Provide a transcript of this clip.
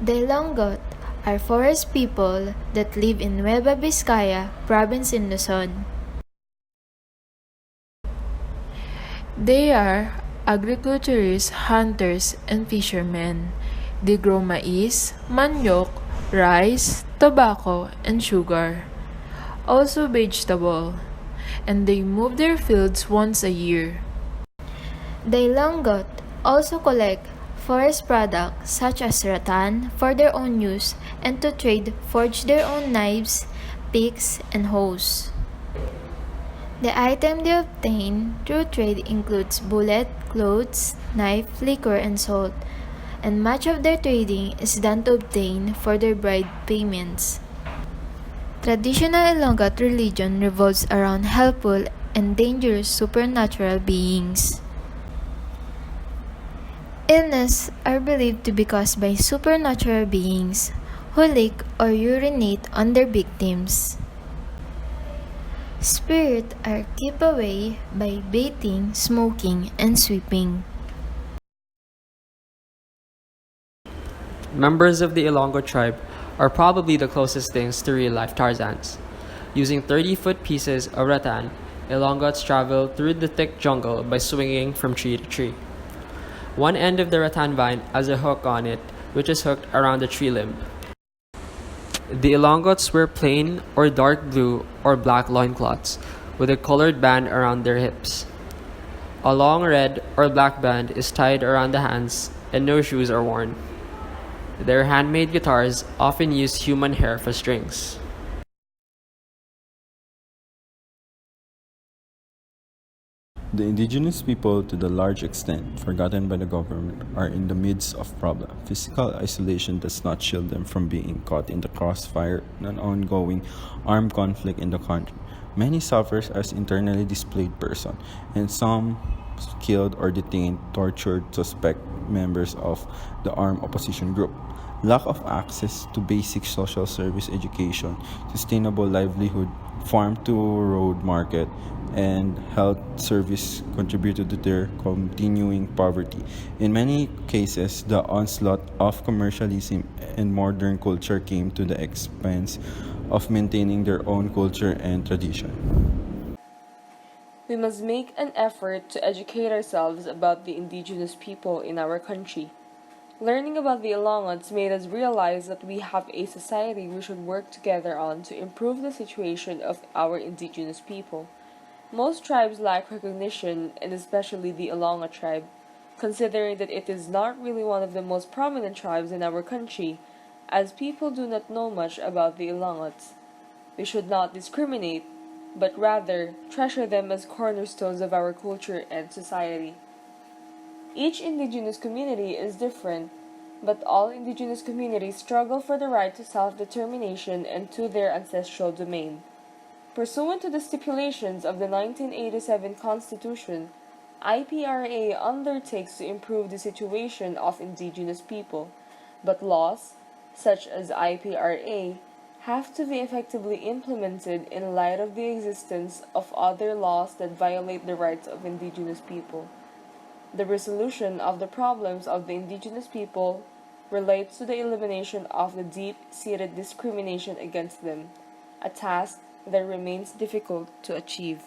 The Ilongot are forest people that live in Nueva Vizcaya province in Luzon. They are agriculturists, hunters, and fishermen. They grow maize, manioc, rice, tobacco, and sugar. Also vegetable. And they move their fields once a year. The Ilongot also collect forest products such as rattan for their own use and to trade forge their own knives, picks, and hoes. The item they obtain through trade includes bullet, clothes, knife, liquor, and salt, and much of their trading is done to obtain for their bride payments. Traditional Ilongot religion revolves around helpful and dangerous supernatural beings. Illness are believed to be caused by supernatural beings who lick or urinate on their victims. Spirits are kept away by bathing, smoking, and sweeping. Members of the Ilongot tribe are probably the closest things to real-life Tarzans. Using 30-foot pieces of rattan, Ilongots travel through the thick jungle by swinging from tree to tree. One end of the rattan vine has a hook on it, which is hooked around the tree limb. The Ilongots wear plain or dark blue or black loincloths with a colored band around their hips. A long red or black band is tied around the hands and no shoes are worn. Their handmade guitars often use human hair for strings. The indigenous people, to the large extent forgotten by the government, are in the midst of problem. Physical isolation does not shield them from being caught in the crossfire of an ongoing armed conflict in the country. Many suffer as internally displaced persons, and some killed or detained, tortured, suspect members of the armed opposition group. Lack of access to basic social service, education, sustainable livelihood, farm to road market, and health service contributed to their continuing poverty. In many cases, the onslaught of commercialism and modern culture came to the expense of maintaining their own culture and tradition. We must make an effort to educate ourselves about the indigenous people in our country. Learning about the Ilongots made us realize that we have a society we should work together on to improve the situation of our indigenous people. Most tribes lack recognition, and especially the Ilongot tribe, considering that it is not really one of the most prominent tribes in our country, as people do not know much about the Ilongots. We should not discriminate, but rather treasure them as cornerstones of our culture and society. Each indigenous community is different, but all indigenous communities struggle for the right to self-determination and to their ancestral domain. Pursuant to the stipulations of the 1987 Constitution, IPRA undertakes to improve the situation of indigenous people, but laws, such as IPRA, have to be effectively implemented in light of the existence of other laws that violate the rights of indigenous people. The resolution of the problems of the indigenous people relates to the elimination of the deep-seated discrimination against them, a task that remains difficult to achieve.